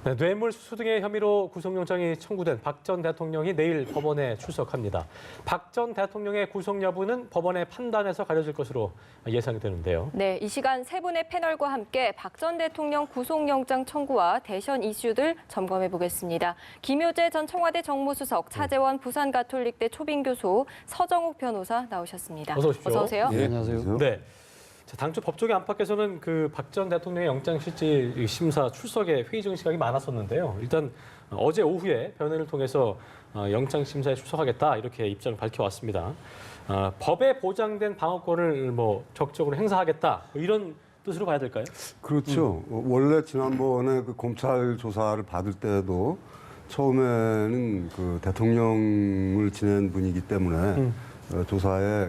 네, 뇌물수수 등의 혐의로 구속영장이 청구된 박 전 대통령이 내일 법원에 출석합니다. 박 전 대통령의 구속 여부는 법원의 판단에서 가려질 것으로 예상이 되는데요. 네, 이 시간 세 분의 패널과 함께 박 전 대통령 구속영장 청구와 대선 이슈들 점검해 보겠습니다. 김효재 전 청와대 정무수석, 차재원 부산가톨릭대 초빙교수, 서정욱 변호사 나오셨습니다. 어서 오십시오. 어서 오세요. 네, 안녕하세요. 네. 자, 당초 법조계 안팎에서는 그 박 전 대통령의 영장실질 심사 출석에 회의 중 시각이 많았었는데요. 일단 어제 오후에 변호인을 통해서 영장 심사에 출석하겠다 이렇게 입장을 밝혀왔습니다. 법에 보장된 방어권을 뭐 적극적으로 행사하겠다 이런 뜻으로 봐야 될까요? 그렇죠. 원래 지난번에 그 검찰 조사를 받을 때도 처음에는 그 대통령을 지낸 분이기 때문에 조사에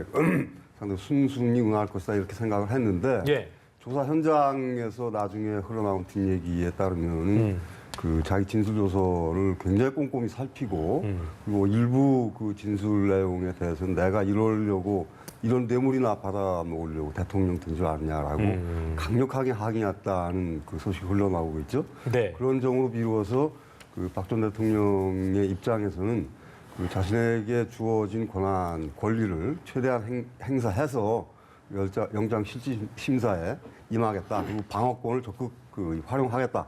상당히 순순히 응할 것이다 이렇게 생각을 했는데 예. 조사 현장에서 나중에 흘러나온 뒷얘기에 따르면 그 자기 진술 조서를 굉장히 꼼꼼히 살피고 그리고 일부 그 진술 내용에 대해서는 내가 이러려고 이런 뇌물이나 받아 먹으려고 대통령 된 줄 아느냐라고 강력하게 항의했다는 그 소식이 흘러나오고 있죠. 네. 그런 점으로 미루어서 그 박 전 대통령의 입장에서는 그 자신에게 주어진 권한, 권리를 최대한 행사해서 영장 실질 심사에 임하겠다. 그리고 방어권을 적극 활용하겠다.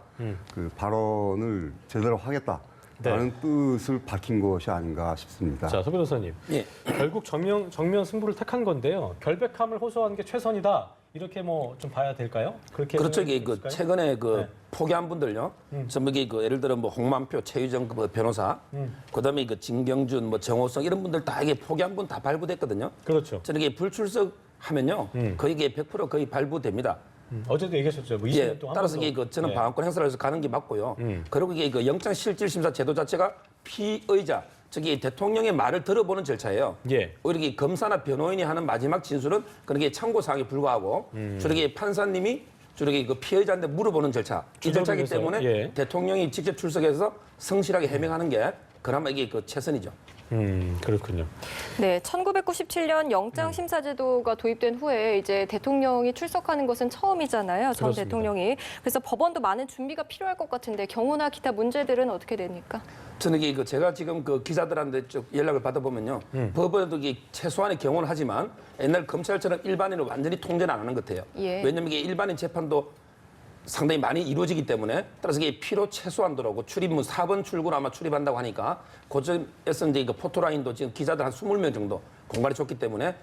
그 발언을 제대로 하겠다라는 뜻을 밝힌 것이 아닌가 싶습니다. 자, 서 변호사님. 예. 결국 정면 승부를 택한 건데요. 결백함을 호소한 게 최선이다. 이렇게 뭐 좀 봐야 될까요? 그렇게 그렇죠. 이게 그 있을까요? 최근에 그 네. 포기한 분들요. 전부 이게 그 예를 들어 뭐 홍만표, 최유정 그 변호사, 그다음에 그 진경준, 뭐 정호성 이런 분들 다 이게 포기한 분 다 발부됐거든요. 그렇죠. 저는 이게 불출석하면요, 거의 이게 100% 거의 발부됩니다. 어제도 얘기하셨죠. 뭐 20년 예. 동안 따라서 한 번도. 이게 그 저는 네. 방어권 행사를 해서 가는 게 맞고요. 그리고 이게 그 영장 실질 심사 제도 자체가 피의자, 저기 대통령의 말을 들어보는 절차예요. 예. 오히려 이 검사나 변호인이 하는 마지막 진술은 그런 게 참고 사항에 불과하고 주로 이게 판사님이 주로 그 피해자한테 물어보는 절차. 이 절차이기 주도면서, 때문에 예. 대통령이 직접 출석해서 성실하게 해명하는 게 그나마 이게 그 최선이죠. 그렇군요. 네, 1997년 영장심사제도가 도입된 후에 이제 대통령이 출석하는 것은 처음이잖아요. 전 그렇습니다. 대통령이. 그래서 법원도 많은 준비가 필요할 것 같은데 경호나 기타 문제들은 어떻게 됩니까? 저는 이게 그 제가 지금 그 기자들한테 쭉 연락을 받아보면요. 법원에도 이게 최소한의 경호는 하지만 옛날 검찰처럼 일반인을 완전히 통제는 안 하는 것 같아요. 예. 왜냐하면 이게 일반인 재판도 상당히 많이 이루어지기 때문에 따라서 이게 필요 최소한도라고 출입문 4번 출구로 아마 출입한다고 하니까 고점에서 이제 그 포토라인도 지금 기자들 한 20명 정도 공간이 줬기 때문에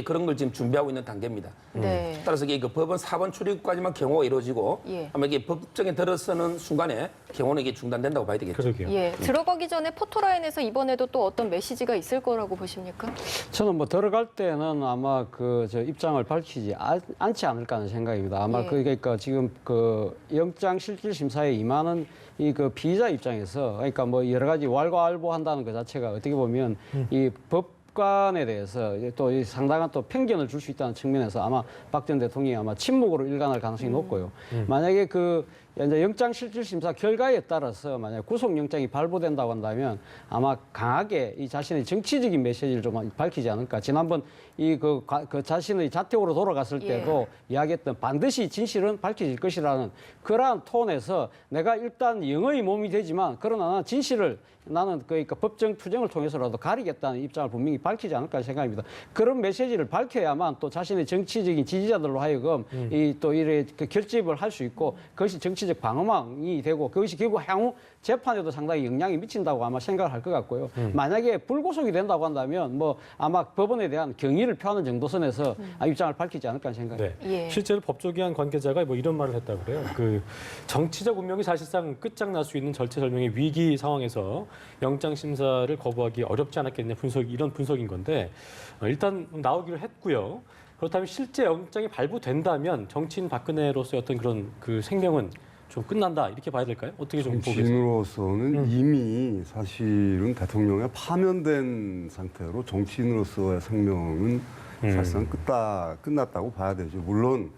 그런 걸 지금 준비하고 있는 단계입니다. 네. 따라서 이게 그 법원 4번 출입까지만 경호가 이루어지고 예. 아마 이게 법정에 들어서는 순간에 경호는 이게 중단된다고 봐야 되겠죠. 그러게요. 예, 들어가기 전에 포토라인에서 이번에도 또 어떤 메시지가 있을 거라고 보십니까? 저는 뭐 들어갈 때는 아마 그 저 입장을 밝히지 않지 않을까 하는 생각입니다. 아마 예. 그러니까 지금 그 영장 실질 심사에 임하는 이 그 피의자 입장에서 그러니까 뭐 여러 가지 왈가왈부한다는 것 자체가 어떻게 보면 이 법관에 대해서 또 이 상당한 또 편견을 줄 수 있다는 측면에서 아마 박 전 대통령이 아마 침묵으로 일관할 가능성이 높고요. 만약에 그 이제 영장 실질 심사 결과에 따라서 만약 구속영장이 발부된다고 한다면 아마 강하게 이 자신의 정치적인 메시지를 좀 밝히지 않을까. 지난번 이 그 자신의 자택으로 돌아갔을 때도 이야기했던 반드시 진실은 밝혀질 것이라는 그러한 톤에서 내가 일단 영의 몸이 되지만 그러나 진실을 나는 그러니까 법정 투쟁을 통해서라도 가리겠다는 입장을 분명히 밝히지 않을까 생각합니다. 그런 메시지를 밝혀야만 또 자신의 정치적인 지지자들로 하여금 이 또 이래 그 결집을 할 수 있고 그것이 정치적 방어망이 되고 그것이 결국 향후 재판에도 상당히 영향이 미친다고 아마 생각을 할 것 같고요. 만약에 불구속이 된다고 한다면 뭐 아마 법원에 대한 경의를 표하는 정도 선에서 입장을 밝히지 않을까 생각합니다. 네. 예. 실제로 법조기관 관계자가 뭐 이런 말을 했다고 그래요. 그 정치적 운명이 사실상 끝장날 수 있는 절체절명의 위기 상황에서 영장 심사를 거부하기 어렵지 않았겠냐 이런 분석인 건데 일단 나오기로 했고요. 그렇다면 실제 영장이 발부된다면 정치인 박근혜로서의 어떤 그런 그 생명은 좀 끝난다 이렇게 봐야 될까요? 어떻게 좀 보겠어요? 정치인으로서는 이미 사실은 대통령에 파면된 상태로 정치인으로서의 생명은 사실상 끝났다고 봐야 되죠. 물론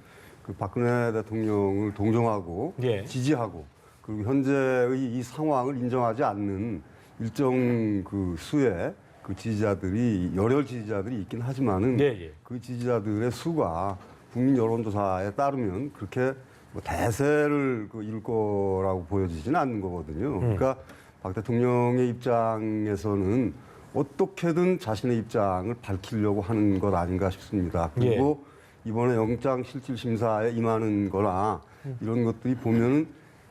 그 박근혜 대통령을 동정하고 예. 지지하고 그리고 현재의 이 상황을 인정하지 않는 일정 그 수의 그 지지자들이 열혈 지지자들이 있긴 하지만은 예, 예. 그 지지자들의 수가 국민 여론조사에 따르면 그렇게 뭐 대세를 이룰 거라고 보여지지는 않는 거거든요. 그러니까 박 대통령의 입장에서는 어떻게든 자신의 입장을 밝히려고 하는 것 아닌가 싶습니다. 그리고 이번에 영장실질심사에 임하는 거나 이런 것들이 보면은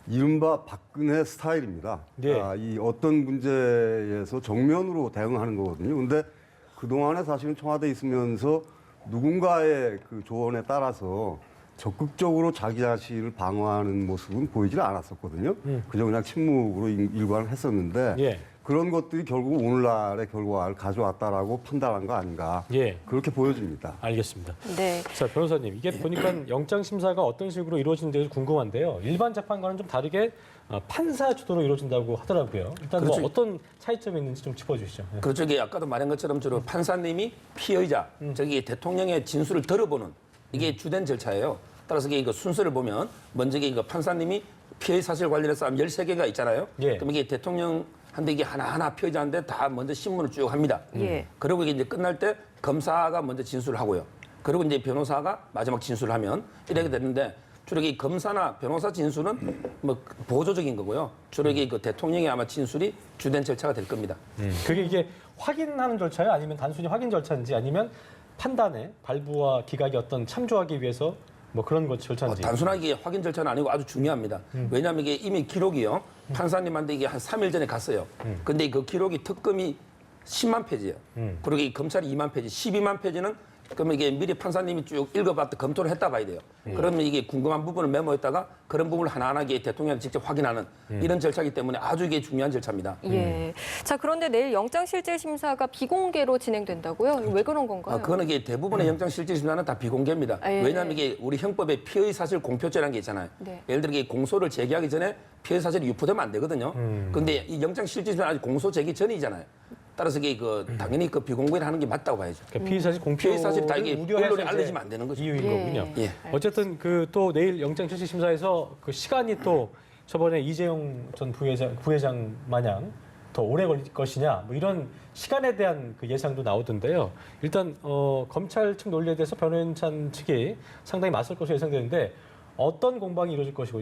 이른바 박근혜 스타일입니다. 예. 이 어떤 문제에서 정면으로 대응하는 거거든요. 근데 그동안에 사실은 청와대에 있으면서 누군가의 그 조언에 따라서 적극적으로 자기 자신을 방어하는 모습은 보이질 않았었거든요. 그저 그냥 침묵으로 일관을 했었는데 예. 그런 것들이 결국 오늘날의 결과를 가져왔다라고 판단한 거 아닌가. 예. 그렇게 보여집니다. 알겠습니다. 네. 자, 변호사님, 이게 보니까 영장 심사가 어떤 식으로 이루어지는지 궁금한데요. 일반 재판과는 좀 다르게 판사 주도로 이루어진다고 하더라고요. 일단 그렇죠. 뭐 어떤 차이점이 있는지 좀 짚어주시죠. 예. 그렇죠. 이게 아까도 말한 것처럼 주로 판사님이 피의자, 저기 대통령의 진술을 들어보는 이게 주된 절차예요. 따라서 이게 그 순서를 보면 먼저 이게 판사님이 피의 사실 관련해서 13개가 있잖아요. 예. 그럼 이게 대통령한테 이게 하나하나 피의자인데 다 먼저 신문을 쭉 합니다. 예. 그리고 이게 이제 끝날 때 검사가 먼저 진술을 하고요. 그리고 이제 변호사가 마지막 진술을 하면 이렇게 되는데 주로 이 검사나 변호사 진술은 뭐 보조적인 거고요. 주로 이게 그 대통령의 아마 진술이 주된 절차가 될 겁니다. 그게 이게 확인하는 절차요? 아니면 단순히 확인 절차인지 아니면 판단에 발부와 기각이 어떤 참조하기 위해서 뭐 그런 것 절차인지. 단순하게 이게 확인 절차는 아니고 아주 중요합니다. 왜냐하면 이게 이미 기록이요. 판사님한테 이게 한 3일 전에 갔어요. 근데 그 기록이 특검이 10만 페이지예요. 그리고 이 검찰이 2만 페이지, 12만 페이지는 그러면 이게 미리 판사님이 쭉 읽어봤다 검토를 했다 봐야 돼요. 그러면 이게 궁금한 부분을 메모했다가 그런 부분을 하나하나 대통령한테 직접 확인하는 이런 절차이기 때문에 아주 이게 중요한 절차입니다. 예. 자, 그런데 내일 영장실질심사가 비공개로 진행된다고요? 왜 그런 건가요? 그거는 이게 대부분의 영장실질심사는 다 비공개입니다. 예. 왜냐하면 이게 우리 형법에 피의사실 공표죄라는 게 있잖아요. 네. 예를 들어 이게 공소를 제기하기 전에 피의사실이 유포되면 안 되거든요. 그런데 이 영장실질심사는 아직 공소 제기 전이잖아요. 따라서 이게 당연히 비공개를 하는 게 맞다고 봐야죠. 그러니까 피의사실 공표 피의사실 다 이게 언론에 알려지면 안 되는 거죠. 이유인 예. 거군요. 예. 어쨌든 또 내일 영장실질심사에서 그 시간이 또 저번에 이재용 전 부회장 마냥 더 오래 걸릴 것이냐 뭐 이런 시간에 대한 그 예상도 나오던데요. 일단 검찰 측 논리에 대해서 변호인찬 측이 상당히 맞설 것으로 예상되는데 어떤 공방이 이루어질 것이고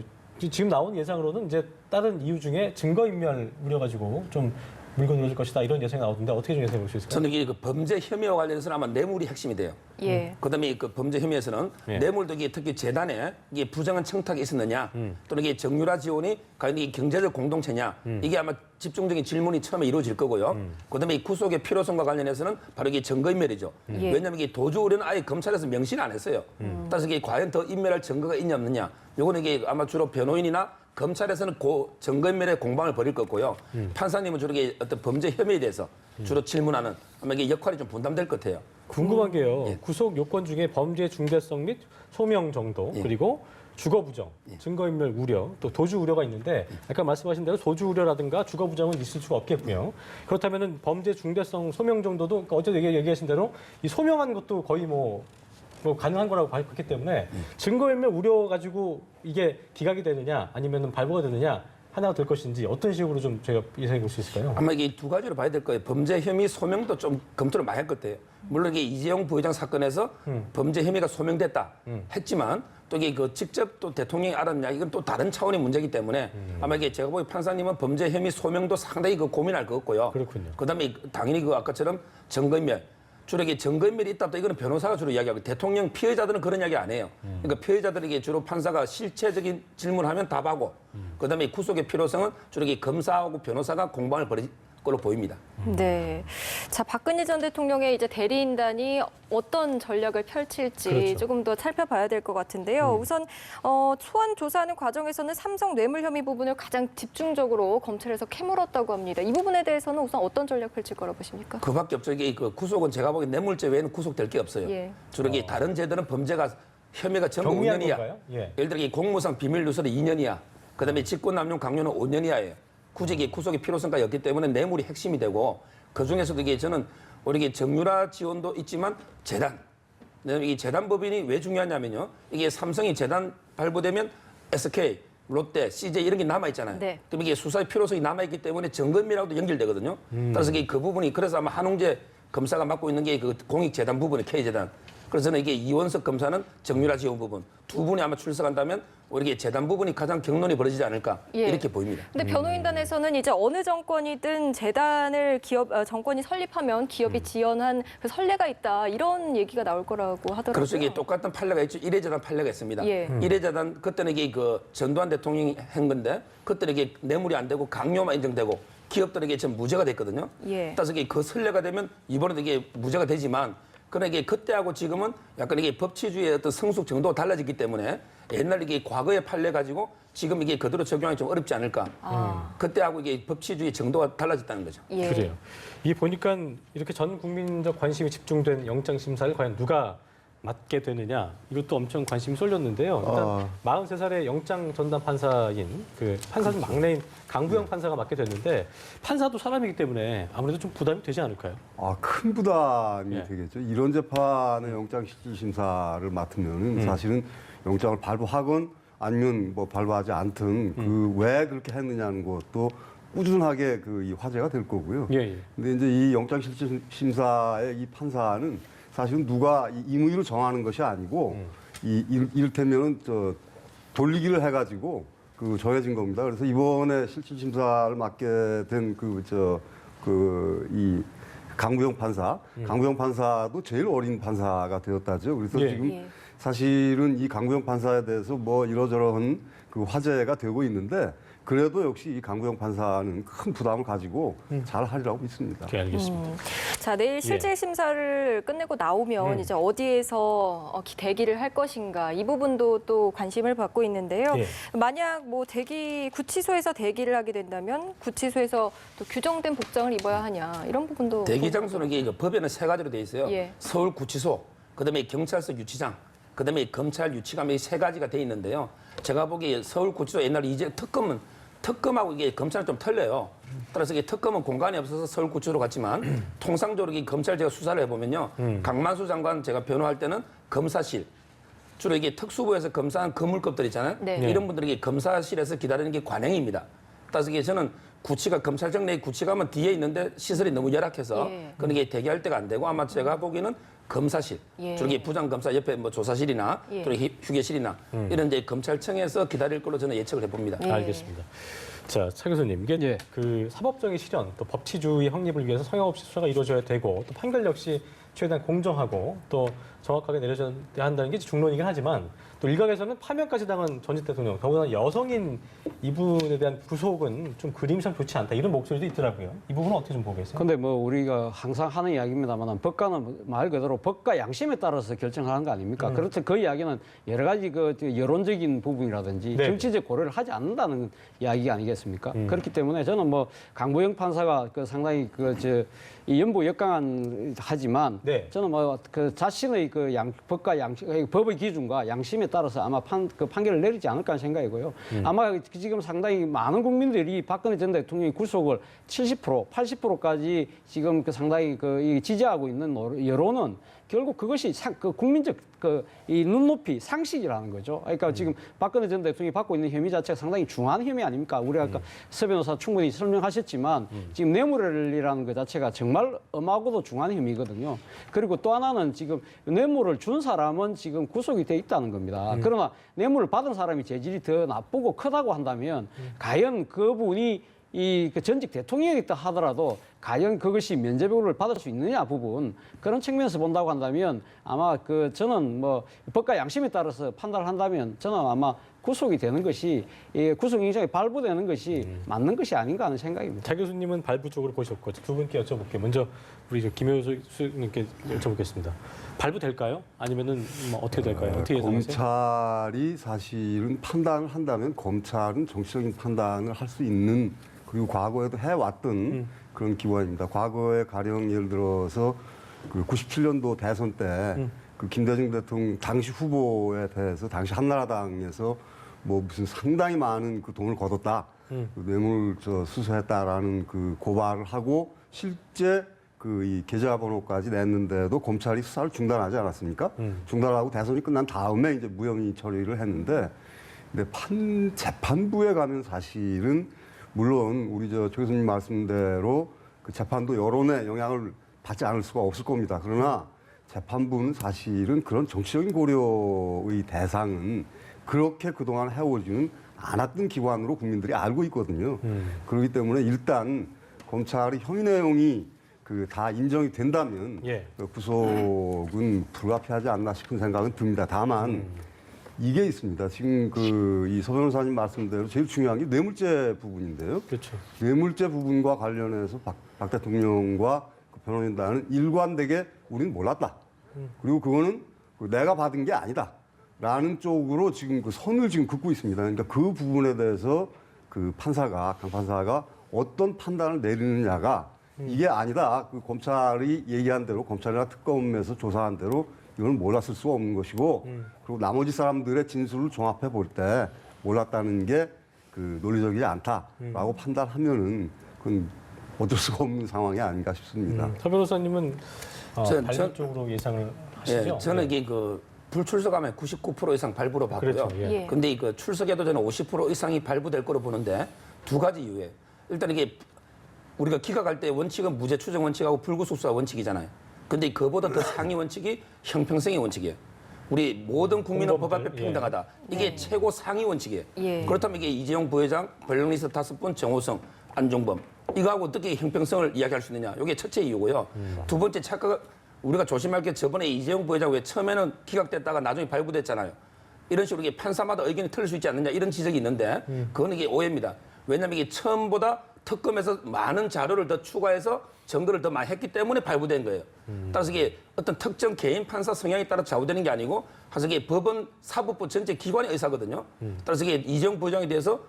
지금 나온 예상으로는 이제 다른 이유 중에 증거인멸 우려 가지고 좀 물고 늘어질 것이다 이런 예상이 나오던데 어떻게 좀 예상해 볼 수 있을까요? 저는 이게 범죄 혐의와 관련해서는 아마 뇌물이 핵심이 돼요. 예. 그다음에 그 범죄 혐의에서는 예. 뇌물도 이게 특히 재단에 이게 부정한 청탁이 있었느냐 또는 이게 정유라 지원이 과연 이 경제적 공동체냐 이게 아마 집중적인 질문이 처음에 이루어질 거고요. 그다음에 이 구속의 필요성과 관련해서는 바로 이게 증거인멸이죠. 예. 왜냐하면 이게 도주 우려는 아예 검찰에서 명시를 안 했어요. 따라서 이게 과연 더 인멸할 증거가 있냐 없느냐 요거는 이게 아마 주로 변호인이나 검찰에서는 증거인멸의 공방을 벌일 거고요. 판사님은 주로 이게 어떤 범죄 혐의에 대해서 주로 질문하는 아마 이게 역할이 좀 분담될 것 같아요. 궁금한 게요. 예. 구속 요건 중에 범죄 중대성 및 소명 정도 예. 그리고 주거 부정, 증거인멸 우려, 또 도주 우려가 있는데 아까 말씀하신 대로 도주 우려라든가 주거 부정은 있을 수가 없겠고요. 그렇다면은 범죄 중대성, 소명 정도도 그러니까 어제 얘기하신 대로 이 소명한 것도 거의 뭐 가능한 거라고 봤기 때문에 증거인멸 우려 가지고 이게 기각이 되느냐 아니면은 발부가 되느냐 하나가 될 것인지 어떤 식으로 좀 저희가 예상해 볼 수 있을까요? 아마 이게 두 가지로 봐야 될 거예요. 범죄 혐의 소명도 좀 검토를 많이 할 것 같아요. 물론 이게 이재용 부회장 사건에서 범죄 혐의가 소명됐다 했지만 또 이게 직접 또 대통령이 알았냐 이건 또 다른 차원의 문제이기 때문에 아마 이게 제가 보기 판사님은 범죄 혐의 소명도 상당히 고민할 것 같고요. 그렇군요. 그다음에 당연히 아까처럼 증거인멸. 주로 이게 증거인멸이 있다 또 이거는 변호사가 주로 이야기하고 대통령 피해자들은 그런 이야기 안 해요. 그러니까 피해자들에게 주로 판사가 실체적인 질문하면 답하고 그다음에 구속의 필요성은 주로 이게 검사하고 변호사가 공방을 벌일 걸로 보입니다. 네. 자, 박근혜 전 대통령의 이제 대리인단이 어떤 전략을 펼칠지 그렇죠. 조금 더 살펴봐야 될 것 같은데요. 우선 소환 조사하는 과정에서는 삼성 뇌물 혐의 부분을 가장 집중적으로 검찰에서 캐물었다고 합니다. 이 부분에 대해서는 우선 어떤 전략 펼칠 거라고 보십니까? 그밖에 없죠. 이게 구속은 제가 보기엔 뇌물죄 외에는 구속될 게 없어요. 예. 주로 이게 다른 죄들은 범죄가 혐의가 전부 경미한 5년이야. 건가요? 예. 예를 들어 이 공무상 비밀 누설이 2년이야. 그다음에 직권남용 강요는 5년이야예요. 굳이 이게 구속의 필요성까지 없기 때문에 뇌물이 핵심이 되고 그 중에서도 이게 저는 우리 이게 정유라 지원도 있지만 재단. 이 재단 법인이 왜 중요하냐면요. 이게 삼성이 재단 발부되면 SK, 롯데, CJ 이런 게 남아 있잖아요. 네. 그럼 이게 수사의 필요성이 남아 있기 때문에 증거인멸하고도 연결되거든요. 따라서 그 부분이 그래서 아마 한홍재 검사가 맡고 있는 게 그 공익재단 부분이 K재단. 그래서 저는 이게 이원석 검사는 정유라 지원 부분 두 분이 아마 출석한다면 우리 재단 부분이 가장 경론이 벌어지지 않을까 예. 이렇게 보입니다. 근데 변호인단에서는 이제 어느 정권이든 재단을 정권이 설립하면 기업이 지원한 그 선례가 있다 이런 얘기가 나올 거라고 하더라고요. 그래서 이게 똑같은 판례가 있죠. 일회재단 판례가 있습니다. 예. 일회재단 그때는 이게 그 전두환 대통령이 한 건데 그때는 이게 뇌물이 안 되고 강요만 인정되고 기업들에게 지금 무죄가 됐거든요. 예. 따라서 이게 그 선례가 되면 이번에도 이게 무죄가 되지만 그러나 이게 그때하고 지금은 약간 이게 법치주의의 어떤 성숙 정도가 달라졌기 때문에 옛날 이게 과거의 판례 가지고 지금 이게 그대로 적용하기 좀 어렵지 않을까. 그때하고 이게 법치주의 정도가 달라졌다는 거죠. 예. 그래요. 이 보니까 이렇게 전 국민적 관심이 집중된 영장 심사를 과연 누가 맡게 되느냐 이것도 엄청 관심이 쏠렸는데요. 일단 43살의 영장 전담 판사인 그 판사 중 막내인 강부영 판사가 맡게 됐는데 판사도 사람이기 때문에 아무래도 좀 부담이 되지 않을까요? 큰 부담이 예. 되겠죠. 이런 재판의 영장 실질 심사를 맡으면은 사실은 영장을 발부하건 아니면 뭐 발부하지 않든 그 왜 그렇게 했느냐는 것도 꾸준하게 그 이 화제가 될 거고요. 예, 예. 근데 이제 이 영장 실질 심사의 이 판사는 사실은 누가 이 임의로 정하는 것이 아니고 이를테면은 돌리기를 해가지고 그 정해진 겁니다. 그래서 이번에 실질 심사를 맡게 된 이 강구영 판사, 강구영 판사도 제일 어린 판사가 되었다죠. 그래서 예. 지금 예. 사실은 이 강구영 판사에 대해서 뭐 이러저러한 그 화제가 되고 있는데 그래도 역시 이 강구영 판사는 큰 부담을 가지고 잘 하리라고 믿습니다. 네, 알겠습니다. 자, 내일 실질 심사를 끝내고 나오면 이제 어디에서 대기를 할 것인가 이 부분도 또 관심을 받고 있는데요. 예. 만약 뭐 구치소에서 대기를 하게 된다면 구치소에서 또 규정된 복장을 입어야 하냐 이런 부분도 대기 장소는 이게 법에는 세 가지로 돼 있어요. 예. 서울구치소, 그다음에 경찰서 유치장, 그다음에 검찰 유치감 이 세 가지가 돼 있는데요. 제가 보기에 서울구치소 옛날에 이제 특검하고 이게 검찰은 좀 틀려요. 따라서 이게 특검은 공간이 없어서 서울구치소로 갔지만 통상적으로 이 검찰 제가 수사를 해보면요. 강만수 장관 제가 변호할 때는 검사실, 주로 이게 특수부에서 검사한 거물급들 있잖아요. 네. 이런 분들이 검사실에서 기다리는 게 관행입니다. 따라서 이게 저는 검찰청 내 구치감은 뒤에 있는데 시설이 너무 열악해서 예. 그런 게 대기할 때가 안 되고 아마 제가 보기에는 검사실, 예. 주로 이게 부장검사 옆에 뭐 조사실이나 예. 또 휴게실이나 이런 데 검찰청에서 기다릴 걸로 저는 예측을 해봅니다. 예. 알겠습니다. 자, 차 교수님, 이게 예. 그 사법정의 실현, 또 법치주의 확립을 위해서 성역 없이 수사가 이루어져야 되고, 또 판결 역시 최대한 공정하고 또 정확하게 내려져야 한다는 게 중론이긴 하지만, 또 일각에서는 파면까지 당한 전직 대통령, 더구나 여성인 이분에 대한 구속은 좀 그림상 좋지 않다 이런 목소리도 있더라고요. 이 부분은 어떻게 좀 보고 계세요? 근데 뭐 우리가 항상 하는 이야기입니다만 법관은 말 그대로 법과 양심에 따라서 결정하는 거 아닙니까? 그렇죠. 그 이야기는 여러 가지 그 여론적인 부분이라든지 네. 정치적 고려를 하지 않는다는 이야기 아니겠습니까? 그렇기 때문에 저는 뭐 강부영 판사가 그 상당히 이 연부 역강한 하지만 네. 저는 뭐 그 자신의 그 법과 양심, 법의 기준과 양심에 따라서 아마 그 판결을 내리지 않을까 하는 생각이고요. 아마 지금 상당히 많은 국민들이 박근혜 전 대통령의 구속을 70%, 80%까지 지금 그 상당히 이 지지하고 있는 여론은 결국 그것이 그 국민적 이 눈높이 상식이라는 거죠. 그러니까 지금 박근혜 전 대통령이 받고 있는 혐의 자체가 상당히 중한 혐의 아닙니까? 우리가 아까 서 변호사 충분히 설명하셨지만 지금 뇌물이라는 것 자체가 정말 엄하고도 중한 혐의거든요. 그리고 또 하나는 지금 뇌물을 준 사람은 지금 구속이 돼 있다는 겁니다. 그러나 뇌물을 받은 사람이 재질이 더 나쁘고 크다고 한다면 과연 그분이 그 전직 대통령이었다 하더라도 과연 그것이 면죄부를 받을 수 있느냐 부분 그런 측면에서 본다고 한다면 아마 저는 뭐 법과 양심에 따라서 판단을 한다면 저는 아마 구속이 되는 것이 구속영장이 발부되는 것이 맞는 것이 아닌가 하는 생각입니다. 차 교수님은 발부 쪽으로 보셨고 두 분께 여쭤볼게요. 먼저 우리 김효수님께 여쭤보겠습니다. 발부될까요? 아니면은 뭐 어떻게 될까요? 어떻게 예상하세요? 검찰이 사실은 판단을 한다면 검찰은 정치적인 판단을 할 수 있는 그리고 과거에도 해왔던 그런 기관입니다. 과거에 가령 예를 들어서 그 97년도 대선 때 그 김대중 대통령 당시 후보에 대해서 당시 한나라당에서 뭐 무슨 상당히 많은 그 돈을 거뒀다, 그 뇌물 수수했다라는 그 고발을 하고 실제 이 계좌번호까지 냈는데도 검찰이 수사를 중단하지 않았습니까? 중단하고 대선이 끝난 다음에 이제 무혐의 처리를 했는데, 근데 재판부에 가면 사실은 물론 우리 조 교수님 말씀대로 그 재판도 여론의 영향을 받지 않을 수가 없을 겁니다. 그러나 재판부는 사실은 그런 정치적인 고려의 대상은 그렇게 그동안 해오지는 않았던 기관으로 국민들이 알고 있거든요. 그렇기 때문에 일단 검찰이 혐의 내용이 그 다 인정이 된다면 예. 그 구속은 불가피하지 않나 싶은 생각은 듭니다. 다만 이게 있습니다. 지금 이 서 변호사님 말씀대로 제일 중요한 게 뇌물죄 부분인데요. 그렇죠. 뇌물죄 부분과 관련해서 박 대통령과 그 변호인단은 일관되게 우리는 몰랐다. 그리고 그거는 내가 받은 게 아니다. 라는 쪽으로 지금 그 선을 지금 긋고 있습니다. 그러니까 그 부분에 대해서 그 강 판사가 어떤 판단을 내리느냐가 이게 아니다. 그 검찰이 얘기한 대로 검찰이나 특검에서 조사한 대로 이건 몰랐을 수가 없는 것이고 그리고 나머지 사람들의 진술을 종합해 볼 때 몰랐다는 게 그 논리적이지 않다라고 판단하면은 그건 어쩔 수가 없는 상황이 아닌가 싶습니다. 서 변호사님은 발부 전- 쪽으로 예상을 예, 하시죠? 저는 예. 이게 그 불출석하면 99% 이상 발부로 봤고요. 그렇죠. 예. 예. 근데 이거 출석해도 저는 50% 이상이 발부될 거로 보는데 두 가지 이유에 일단 이게 우리가 기각할 때 원칙은 무죄 추정 원칙하고 불구속 수사 원칙이잖아요. 근데 그보다 더 상위 원칙이 형평성의 원칙이에요. 우리 모든 국민은 법 앞에 공범들, 평등하다. 이게 최고 상위 원칙이에요. 예. 그렇다면 이게 이재용 부회장, 블랙리스트 5분, 정호성, 안종범 이거하고 어떻게 형평성을 이야기할 수 있느냐. 이게 첫째 이유고요. 두 번째 착각 우리가 조심할 게 저번에 이재용 부회장 왜 처음에는 기각됐다가 나중에 발부됐잖아요. 이런 식으로 이게 판사마다 의견이 틀릴 수 있지 않느냐 이런 지적이 있는데 그건 이게 오해입니다. 왜냐하면 이게 처음보다 특검에서 많은 자료를 더 추가해서 증거를 더 많이 했기 때문에 발부된 거예요. 따라서 이게 어떤 특정 개인 판사 성향에 따라 좌우되는 게 아니고 사실 이게 법원 사법부 전체 기관의 의사거든요. 따라서 이게 이재용 부회장에 대해서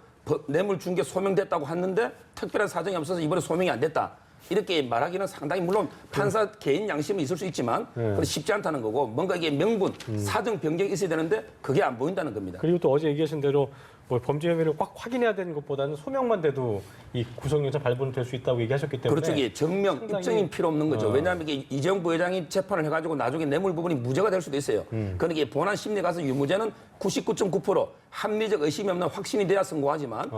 뇌물 준 게 소명됐다고 했는데 특별한 사정이 없어서 이번에 소명이 안 됐다. 이렇게 말하기는 상당히 물론 판사 개인 양심은 있을 수 있지만 그건 쉽지 않다는 거고 뭔가 이게 명분, 사정 변경이 있어야 되는데 그게 안 보인다는 겁니다. 그리고 또 어제 얘기하신 대로 뭐 범죄 혐의를 확 확인해야 되는 것보다는 소명만 돼도 이 구속영장 발부는 될 수 있다고 얘기하셨기 때문에 그렇죠. 이게 증명, 상당히- 입증이 필요 없는 거죠. 왜냐하면 이게 이재용 부회장이 재판을 해가지고 나중에 뇌물 부분이 무죄가 될 수도 있어요. 그러니까 이게 본안 심리 가서 유무죄는 99.9% 합리적 의심이 없는 확신이 돼야 선고하지만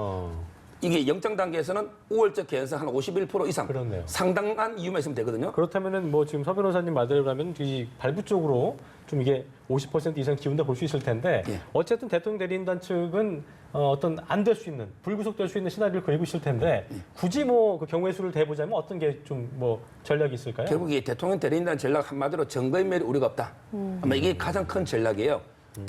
이게 영장 단계에서는 우월적 개연성 한 51% 이상 그렇네요. 상당한 이유만 있으면 되거든요. 그렇다면은 뭐 지금 서 변호사님 말대로라면 이 발부 쪽으로 좀 이게 50% 이상 기운다 볼 수 있을 텐데 예. 어쨌든 대통령 대리인단 측은 어떤 안 될 수 있는 불구속될 수 있는 시나리오를 그리고 있을 텐데 굳이 뭐 그 경우의 수를 대보자면 어떤 게 좀 뭐 전략이 있을까요? 결국 이 대통령 대리인단 전략 한마디로 증거인멸이 우리가 없다. 아마 이게 가장 큰 전략이에요.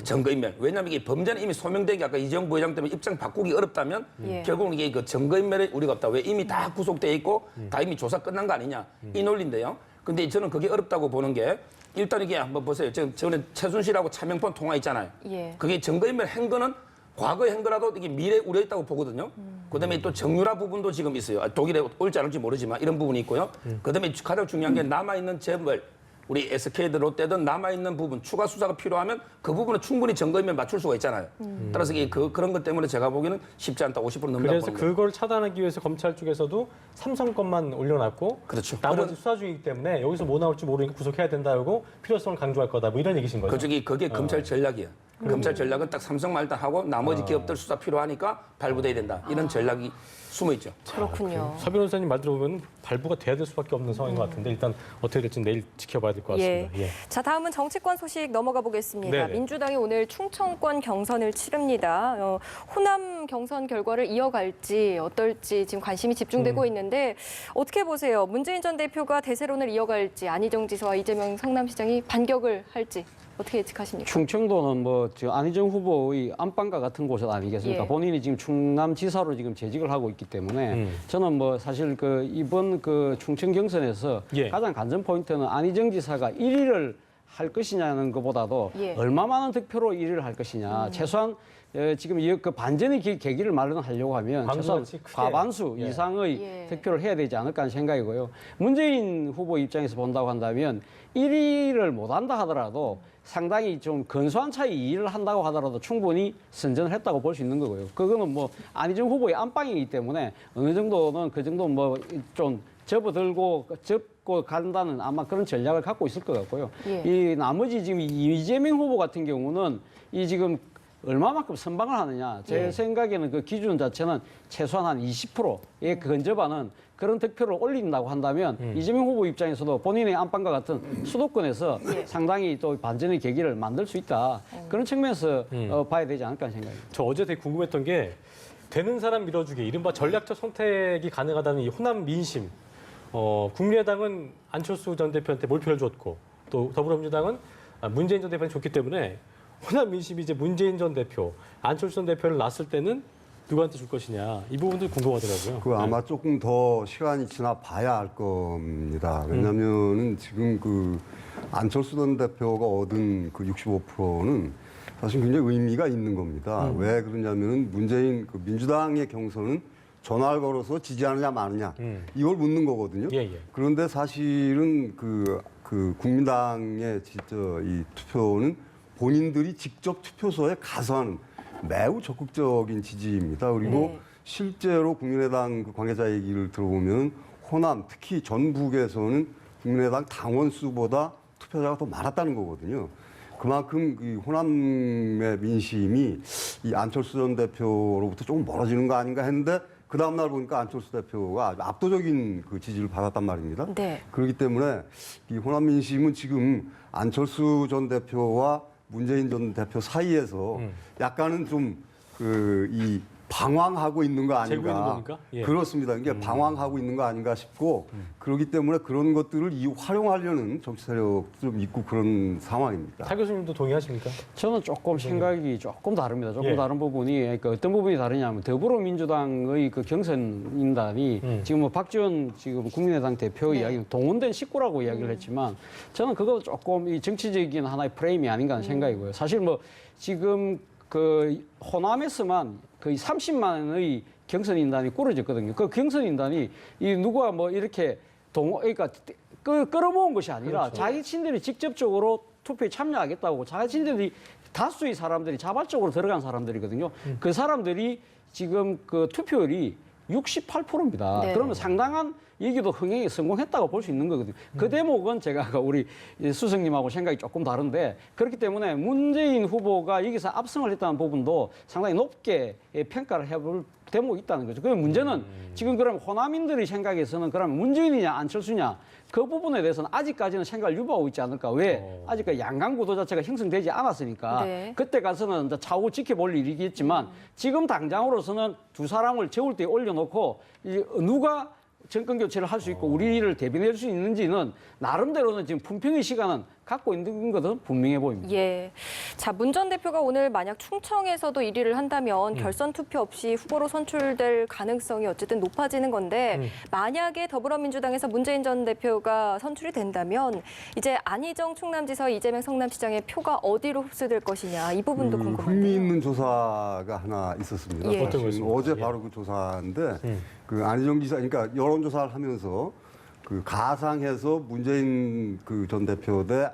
증거인멸. 왜냐하면 이게 범죄는 이미 소명된 게 아까 이재용 부회장 때문에 입장 바꾸기 어렵다면 예. 결국은 이게 그 증거인멸에 우리가 없다. 왜 이미 다 구속돼 있고 다 이미 조사 끝난 거 아니냐 이 논리인데요. 근데 저는 그게 어렵다고 보는 게 일단 이게 한번 보세요. 지금 전에 최순실하고 차명폰 통화 있잖아요. 예. 그게 증거인멸 한 거는 과거에 한 거라도 이게 미래 우려있다고 보거든요. 그다음에 또 정유라 부분도 지금 있어요. 독일에 올지 않을지 모르지만 이런 부분이 있고요. 그다음에 가장 중요한 게 남아있는 재벌, 우리 SK든 롯데든 남아있는 부분 추가 수사가 필요하면 그 부분은 충분히 증거인멸 맞출 수가 있잖아요. 따라서 이게 그런 것 때문에 제가 보기에는 쉽지 않다. 50% 넘는다고 그래서 보는 거예요. 그걸 차단하기 위해서 검찰 쪽에서도 삼성 것만 올려놨고 그렇죠. 나머지 그런- 수사 중이기 때문에 여기서 뭐 나올지 모르니까 구속해야 된다고 필요성을 강조할 거다 뭐 이런 얘기신 거죠? 그게 검찰 전략이야. 검찰 전략은 딱 삼성만 일단 하고 나머지 기업들 수사 필요하니까 발부돼야 된다. 이런 전략이 숨어 있죠. 그렇군요. 서 변호사님 말 들어보면 발부가 돼야 될 수밖에 없는 상황인 것 같은데 일단 어떻게 될지 내일 지켜봐야 될 것 같습니다. 예. 자, 다음은 정치권 소식 넘어가 보겠습니다. 네네. 민주당이 오늘 충청권 경선을 치릅니다. 호남 경선 결과를 이어갈지 어떨지 지금 관심이 집중되고 있는데 어떻게 보세요? 문재인 전 대표가 대세론을 이어갈지 안희정 지사와 이재명 성남시장이 반격을 할지 어떻게 예측하십니까? 충청도는 뭐 안희정 후보의 안방과 같은 곳 아니겠습니까? 예. 본인이 지금 충남지사로 지금 재직을 하고 있기 때문에 저는 뭐 사실 이번 충청 경선에서 예. 가장 관전 포인트는 안희정 지사가 1위를 할 것이냐는 것보다도 예. 얼마 많은 득표로 1위를 할 것이냐. 최소한 지금 그 반전의 계기를 마련하려고 하면 최소한 반수같이 크게. 과반수 예. 이상의 예. 득표를 해야 되지 않을까 하는 생각이고요. 문재인 후보 입장에서 본다고 한다면 1위를 못한다 하더라도 상당히 좀 근소한 차이 2위를 한다고 하더라도 충분히 선전을 했다고 볼 수 있는 거고요. 그거는 뭐 안희정 후보의 안방이기 때문에 어느 정도는 그 정도 뭐 좀 접고 간다는 아마 그런 전략을 갖고 있을 것 같고요. 예. 이 나머지 지금 이재명 후보 같은 경우는 이 지금 얼마만큼 선방을 하느냐. 제 생각에는 그 기준 자체는 최소한 한 20%에 근접하는 그런 득표를 올린다고 한다면 이재명 후보 입장에서도 본인의 안방과 같은 수도권에서 상당히 또 반전의 계기를 만들 수 있다. 그런 측면에서 봐야 되지 않을까 생각합니다. 저 어제 되게 궁금했던 게 되는 사람 밀어주기, 이른바 전략적 선택이 가능하다는 이 호남 민심. 국민의당은 안철수 전 대표한테 몰표를 줬고 또 더불어민주당은 문재인 전 대표한테 줬기 때문에 호남 민심이 이제 문재인 전 대표, 안철수 전 대표를 놨을 때는 누구한테 줄 것이냐 이 부분도 궁금하더라고요. 그 아마 조금 더 시간이 지나 봐야 알 겁니다. 왜냐하면은 지금 그 안철수 전 대표가 얻은 그 65%는 사실 굉장히 의미가 있는 겁니다. 왜 그러냐면은 문재인 그 민주당의 경선은 전화를 걸어서 지지하느냐 마느냐 이걸 묻는 거거든요. 예, 예. 그런데 사실은 그 국민당의 진짜 이 투표는 본인들이 직접 투표소에 가서 하는 매우 적극적인 지지입니다. 그리고 실제로 국민의당 그 관계자 얘기를 들어보면 호남, 특히 전북에서는 국민의당 당원 수보다 투표자가 더 많았다는 거거든요. 그만큼 이 호남의 민심이 이 안철수 전 대표로부터 조금 멀어지는 거 아닌가 했는데 그 다음날 보니까 안철수 대표가 아주 압도적인 그 지지를 받았단 말입니다. 네. 그렇기 때문에 이 호남 민심은 지금 안철수 전 대표와 문재인 전 대표 사이에서 약간은 좀 이 방황하고 있는 거 재고 있는 아닌가. 겁니까? 예. 그렇습니다. 이게 방황하고 있는 거 아닌가 싶고 그렇기 때문에 그런 것들을 활용하려는 정치 세력도 좀 있고 그런 상황입니다. 타 교수님도 동의하십니까? 저는 조금 생각이 조금 다릅니다. 조금 예. 다른 부분이 그러니까 어떤 부분이 다르냐면 더불어민주당의 그 경선인단이 지금 뭐 박지원 지금 국민의당 대표 이야기 동원된 식구라고 이야기를 했지만 저는 그거 조금 이 정치적인 하나의 프레임이 아닌가 하는 생각이고요. 사실 뭐 지금 그 호남에서만 거의 30만의 경선인단이 꾸려졌거든요. 그 경선인단이 이 누가 뭐 이렇게 그러니까 끌어모은 것이 아니라 그렇죠. 자기친들이 직접적으로 투표에 참여하겠다고 자기친들이 다수의 사람들이 자발적으로 들어간 사람들이거든요. 그 사람들이 지금 그 투표율이 68%입니다. 네. 그러면 상당한 얘기도 흥행에 성공했다고 볼 수 있는 거거든요. 그 대목은 제가 아까 우리 수석님하고 생각이 조금 다른데 그렇기 때문에 문재인 후보가 여기서 압승을 했다는 부분도 상당히 높게 평가를 해볼 대목이 있다는 거죠. 그 문제는 지금 그럼 호남인들의 생각에서는 그러면 문재인이냐 안철수냐 그 부분에 대해서는 아직까지는 생각을 유보하고 있지 않을까. 왜? 아직까지 양강 구도 자체가 형성되지 않았으니까 네. 그때 가서는 이제 차후 지켜볼 일이겠지만 지금 당장으로서는 두 사람을 재울 때 올려놓고 누가 정권 교체를 할 수 있고 우리를 대변할 수 있는지는 나름대로는 지금 품평의 시간은 갖고 있는 것은 분명해 보입니다. 예. 자, 문 전 대표가 오늘 만약 충청에서도 1위를 한다면 결선 투표 없이 후보로 선출될 가능성이 어쨌든 높아지는 건데 만약에 더불어민주당에서 문재인 전 대표가 선출이 된다면 이제 안희정 충남지사, 이재명 성남시장의 표가 어디로 흡수될 것이냐 이 부분도 궁금한데요. 흥미있는 조사가 하나 있었습니다. 예. 어떤 사실 거였습니까? 어제 예. 바로 그 조사인데 그 안희정 지사, 그러니까 여론조사를 하면서 그 가상해서 문재인 그 전 대표 대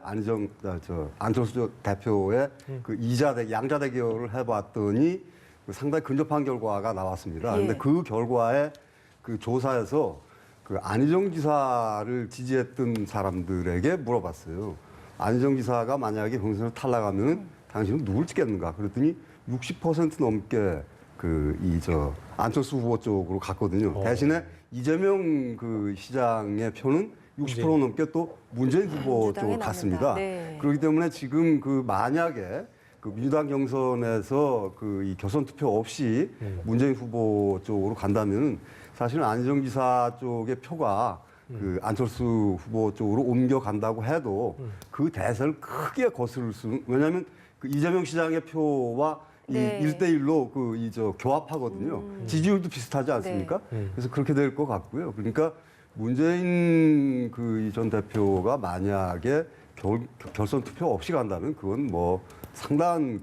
안철수 대표의 그 양자 대결을 해봤더니 그 상당히 근접한 결과가 나왔습니다. 예. 근데 그 결과에 그 조사에서 그 안희정 지사를 지지했던 사람들에게 물어봤어요. 안희정 지사가 만약에 경선을 탈락하면 당신은 누굴 찍겠는가? 그랬더니 60% 넘게 안철수 후보 쪽으로 갔거든요. 대신에 이재명 그 시장의 표는 60% 넘게 또 문재인 후보 민주당에 쪽으로 갔습니다. 네. 그렇기 때문에 지금 그 만약에 그 민주당 경선에서 그 이 결선 투표 없이 문재인 후보 쪽으로 간다면은 사실은 안희정 지사 쪽의 표가 그 안철수 후보 쪽으로 옮겨간다고 해도 그 대세를 크게 거스를 수는, 왜냐하면 그 이재명 시장의 표와 네. 이 1대1로 교합하거든요. 지지율도 비슷하지 않습니까? 그래서 그렇게 될 것 같고요. 그러니까 문재인 그 전 대표가 만약에 결선 투표 없이 간다면 그건 뭐 상당한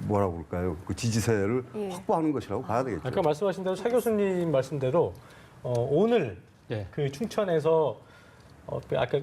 뭐라고 그럴까요? 그 지지세를 확보하는 것이라고 봐야 되겠죠. 아까 말씀하신 대로 차 교수님 말씀대로 오늘 예. 그 충천에서 아까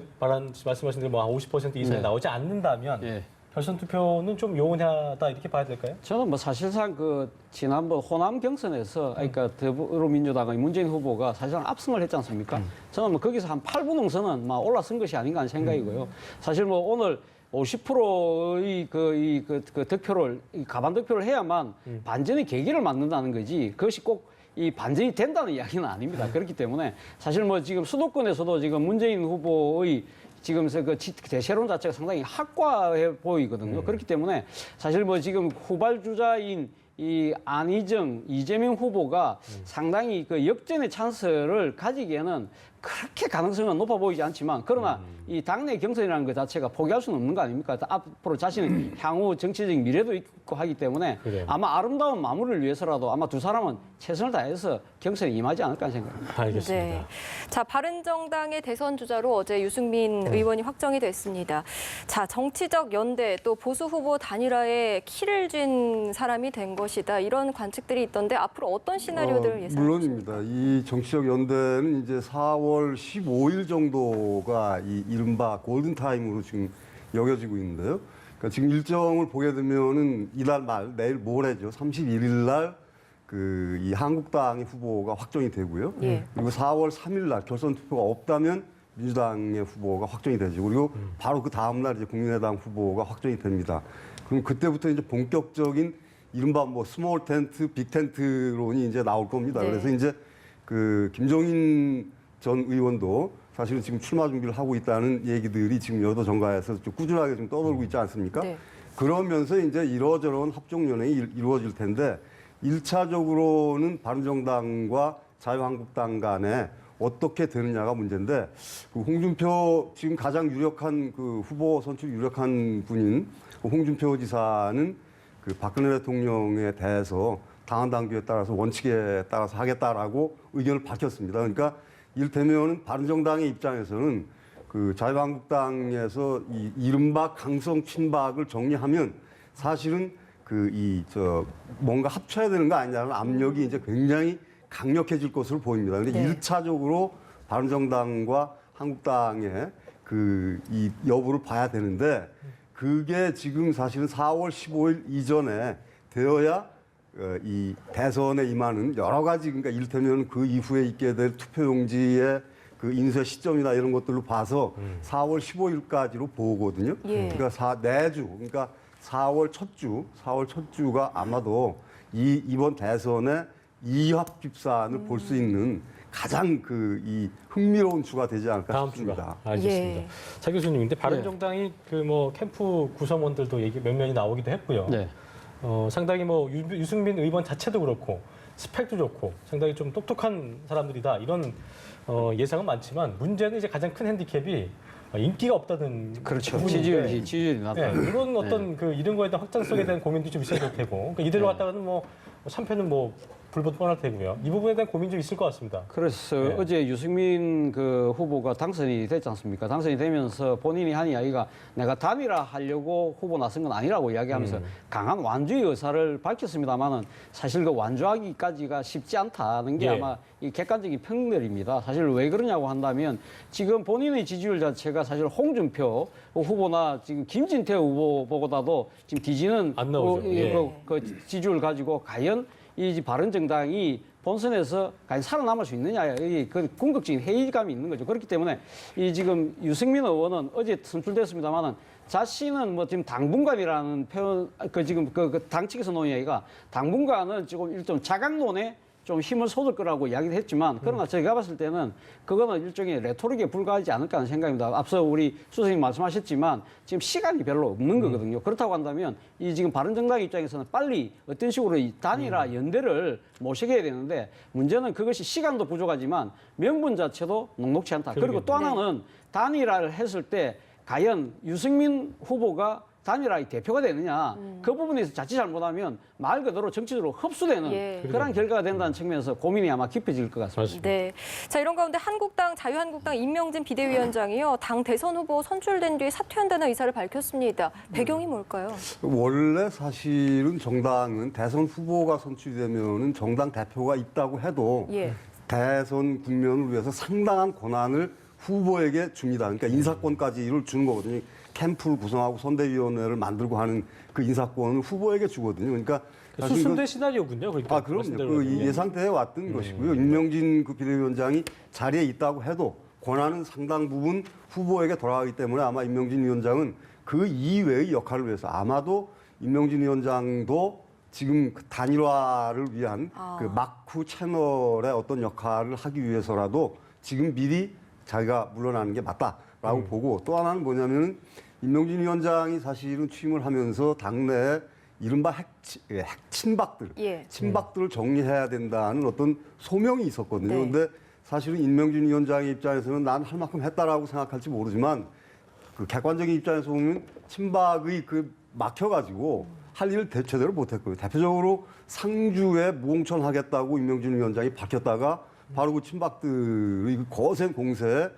말씀하신 대로 뭐 50% 이상이 네. 나오지 않는다면 예. 결선 투표는 좀 요원하다 이렇게 봐야 될까요? 저는 뭐 사실상 그 지난번 호남 경선에서 그러니까 더불어민주당의 문재인 후보가 사실상 압승을 했지 않습니까? 저는 뭐 거기서 한 8분 응선은 막 올라선 것이 아닌가 하는 생각이고요. 사실 뭐 오늘 50%의 그 득표를 가반 득표를 해야만 반전의 계기를 만든다는 거지. 그것이 꼭 이 반전이 된다는 이야기는 아닙니다. 그렇기 때문에 사실 뭐 지금 수도권에서도 지금 문재인 후보의 지금 그 대세론 자체가 상당히 확고해 보이거든요. 그렇기 때문에 사실 뭐 지금 후발주자인 이 안희정, 이재명 후보가 상당히 그 역전의 찬스를 가지기에는 그렇게 가능성은 높아 보이지 않지만 그러나 이 당내 경선이라는 것 자체가 포기할 수는 없는 거 아닙니까? 앞으로 자신의 향후 정치적 미래도 있고 하기 때문에 그래요. 아마 아름다운 마무리를 위해서라도 아마 두 사람은 최선을 다해서 경선에 임하지 않을까 하는 생각입니다. 알겠습니다. 네. 자, 바른정당의 대선 주자로 어제 유승민 의원이 확정이 됐습니다. 자, 정치적 연대 또 보수 후보 단일화에 키를 쥔 사람이 된 것이다. 이런 관측들이 있던데 앞으로 어떤 시나리오들 예상하십니까? 물론입니다. 이 정치적 연대는 이제 4월 15일 정도가 이 이른바 골든타임으로 지금 여겨지고 있는데요. 그러니까 지금 일정을 보게 되면은 이달 말, 내일 모레죠. 31일 날 그 이 한국당의 후보가 확정이 되고요. 예. 그리고 4월 3일 날 결선 투표가 없다면 민주당의 후보가 확정이 되죠. 그리고 바로 그 다음 날 이제 국민의당 후보가 확정이 됩니다. 그럼 그때부터 이제 본격적인 이른바 뭐 스몰 텐트, 빅 텐트론이 이제 나올 겁니다. 네. 그래서 이제 그 김종인 전 의원도 사실은 지금 출마 준비를 하고 있다는 얘기들이 지금 여도 정가에서 좀 꾸준하게 좀 떠돌고 있지 않습니까? 네. 그러면서 이제 이러저러한 합종연행이 이루어질 텐데 1차적으로는 바른정당과 자유한국당 간에 어떻게 되느냐가 문제인데 그 홍준표 지금 가장 유력한 그 후보 선출 유력한 분인 그 홍준표 지사는 그 박근혜 대통령에 대해서 당헌 당규에 따라서 원칙에 따라서 하겠다라고 의견을 밝혔습니다. 그러니까 이를테면 바른정당의 입장에서는 그 자유한국당에서 이 이른바 강성 친박을 정리하면 사실은 뭔가 합쳐야 되는 거 아니냐는 압력이 이제 굉장히 강력해질 것으로 보입니다. 근데 네. 1차적으로 바른정당과 한국당의 이 여부를 봐야 되는데 그게 지금 사실은 4월 15일 이전에 되어야 이 대선에 임하는 여러 가지 그러니까 이를테면 그 이후에 있게 될 투표용지의 그 인쇄 시점이나 이런 것들로 봐서 4월 15일까지로 보거든요. 예. 그러니까 내주, 그러니까 4월 첫 주가 아마도 이번 대선의 이합 집산을 볼 수 있는 가장 이 흥미로운 주가 되지 않을까 다음 싶습니다. 주가 알겠습니다. 예. 차 교수님, 근데 바른정당이 그 뭐 캠프 구성원들도 얘기 몇 명이 나오기도 했고요. 네. 상당히 뭐 유승민 의원 자체도 그렇고 스펙도 좋고 상당히 좀 똑똑한 사람들이다 이런 예상은 많지만 문제는 이제 가장 큰 핸디캡이 인기가 없다는 그렇죠. 부분인데 지지율이 낮다. 네, 이런 어떤 그 이런 거에 대한 확장성에 대한 고민도 좀 있어야 될 테고 그러니까 이대로 갔다가는 뭐 3패는 뭐 불보듯 뻔할 테고요. 이 부분에 대한 고민 좀 있을 것 같습니다. 그래서 네. 어제 유승민 그 후보가 당선이 됐지 않습니까? 당선이 되면서 본인이 한 이야기가 내가 단일화 하려고 후보 나선 건 아니라고 이야기하면서 강한 완주의 의사를 밝혔습니다만은 사실 그 완주하기까지가 쉽지 않다는 게 예. 아마 이 객관적인 평들입니다. 사실 왜 그러냐고 한다면 지금 본인의 지지율 자체가 사실 홍준표 후보나 지금 김진태 후보보다도 지금 뒤지는 안 나오죠. 예. 그 지지율 가지고 과연 이 바른정당이 본선에서 과연 살아남을 수 있느냐의 그 궁극적인 회의감이 있는 거죠. 그렇기 때문에 이 지금 유승민 의원은 어제 선출됐습니다만은 자신은 뭐 지금 당분간이라는 표현, 지금 당 측에서 놓은 이야기가 당분간은 조금 일종 자강론에 좀 힘을 쏟을 거라고 이야기를 했지만 그러나 제가 봤을 때는 그거는 일종의 레토릭에 불과하지 않을까 하는 생각입니다. 앞서 우리 수 선생님 말씀하셨지만 지금 시간이 별로 없는 거거든요. 그렇다고 한다면 이 지금 바른정당 입장에서는 빨리 어떤 식으로 이 단일화 연대를 모시게 되는데 문제는 그것이 시간도 부족하지만 명분 자체도 녹록치 않다. 그리고 또 하나는 단일화를 했을 때 과연 유승민 후보가 단일화의 대표가 되느냐 그 부분에서 자칫 잘못하면 말 그대로 정치적으로 흡수되는 예. 그런 결과가 된다는 측면에서 고민이 아마 깊어질 것 같습니다. 맞습니다. 네. 자, 이런 가운데 한국당, 자유한국당 임명진 비대위원장이요. 당 대선 후보 선출된 뒤에 사퇴한다는 의사를 밝혔습니다. 배경이 뭘까요? 원래 사실은 정당은 대선 후보가 선출되면은 정당 대표가 있다고 해도 예. 대선 국면을 위해서 상당한 권한을 후보에게 줍니다. 그러니까 인사권까지를 주는 거거든요. 캠프를 구성하고 선대위원회를 만들고 하는 그 인사권을 후보에게 주거든요. 그러니까 사실 수순대 시나리오군요. 그러니까 그럼요. 말씀대로. 그 예상대에 왔던 것이고요. 임명진 그 비대위원장이 자리에 있다고 해도 권한은 상당 부분 후보에게 돌아가기 때문에 아마 임명진 위원장은 그 이외의 역할을 위해서 아마도 임명진 위원장도 지금 그 단일화를 위한 그 마크 채널의 어떤 역할을 하기 위해서라도 지금 미리 자기가 물러나는 게 맞다라고 보고, 또 하나는 뭐냐면 임명진 위원장이 사실은 취임을 하면서 당내에 이른바 핵친박들, 예. 친박들을 정리해야 된다는 어떤 소명이 있었거든요. 네. 근데 사실은 임명진 위원장의 입장에서는 난 할 만큼 했다라고 생각할지 모르지만 그 객관적인 입장에서 보면 친박의 그 막혀가지고 할 일을 제대로 못했고요. 대표적으로 상주에 무공천하겠다고 임명진 위원장이 밝혔다가 바로 그 친박들의 그 거센 공세에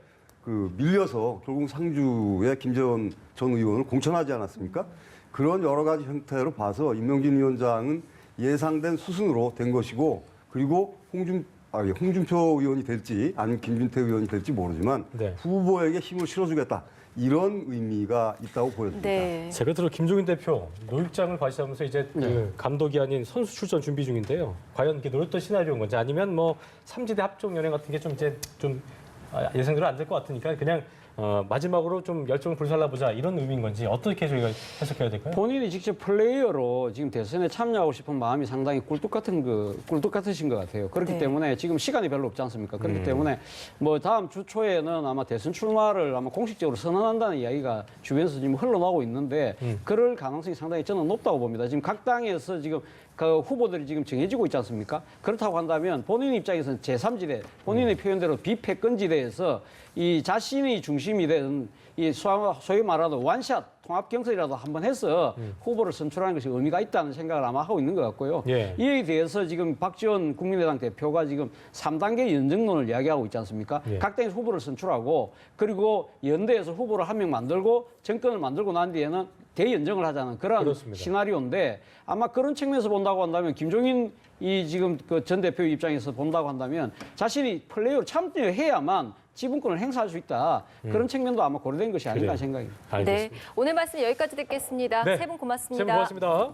그 밀려서 결국 상주에 김재원 전 의원을 공천하지 않았습니까? 그런 여러 가지 형태로 봐서 임명진 위원장은 예상된 수순으로 된 것이고, 그리고 홍준표 의원이 될지 아니면 김준태 의원이 될지 모르지만 네. 후보에게 힘을 실어주겠다, 이런 의미가 있다고 보여집니다. 네. 제가 들어 김종인 대표 노육장을 과시하면서 이제 그 감독이 아닌 선수 출전 준비 중인데요. 과연 이게 노렸던 시나리오인 건지, 아니면 뭐 삼지대 합종 연행 같은 게 좀 이제 좀 예상대로 안 될 것 같으니까 그냥 마지막으로 좀 열정을 불살라보자, 이런 의미인 건지 어떻게 저희가 해석해야 될까요? 본인이 직접 플레이어로 지금 대선에 참여하고 싶은 마음이 상당히 꿀뚝 같으신 것 같아요. 그렇기 네. 때문에 지금 시간이 별로 없지 않습니까? 그렇기 때문에 뭐 다음 주 초에는 아마 대선 출마를 아마 공식적으로 선언한다는 이야기가 주변에서 지금 흘러나오고 있는데 그럴 가능성이 상당히 저는 높다고 봅니다. 지금 각 당에서 지금 그 후보들이 지금 정해지고 있지 않습니까? 그렇다고 한다면 본인 입장에서는 제3지대, 본인의 표현대로 비패권지대에서 이 자신이 중심이 된 이 소위 말하는 완샷 통합 경선이라도 한번 해서 후보를 선출하는 것이 의미가 있다는 생각을 아마 하고 있는 것 같고요. 예. 이에 대해서 지금 박지원 국민의당 대표가 지금 3단계 연정론을 이야기하고 있지 않습니까? 예. 각 당에서 후보를 선출하고 그리고 연대에서 후보를 한 명 만들고 정권을 만들고 난 뒤에는 대연정을 하자는 그런 그렇습니다. 시나리오인데, 아마 그런 측면에서 본다고 한다면 김종인 이 지금 그 전 대표 입장에서 본다고 한다면 자신이 플레이어로 참여해야만 지분권을 행사할 수 있다. 그런 측면도 아마 고려된 것이 아닌가 그래요. 생각입니다. 알겠습니다. 네. 오늘 말씀 여기까지 듣겠습니다. 네. 세 분 세 분 고맙습니다. 고맙습니다.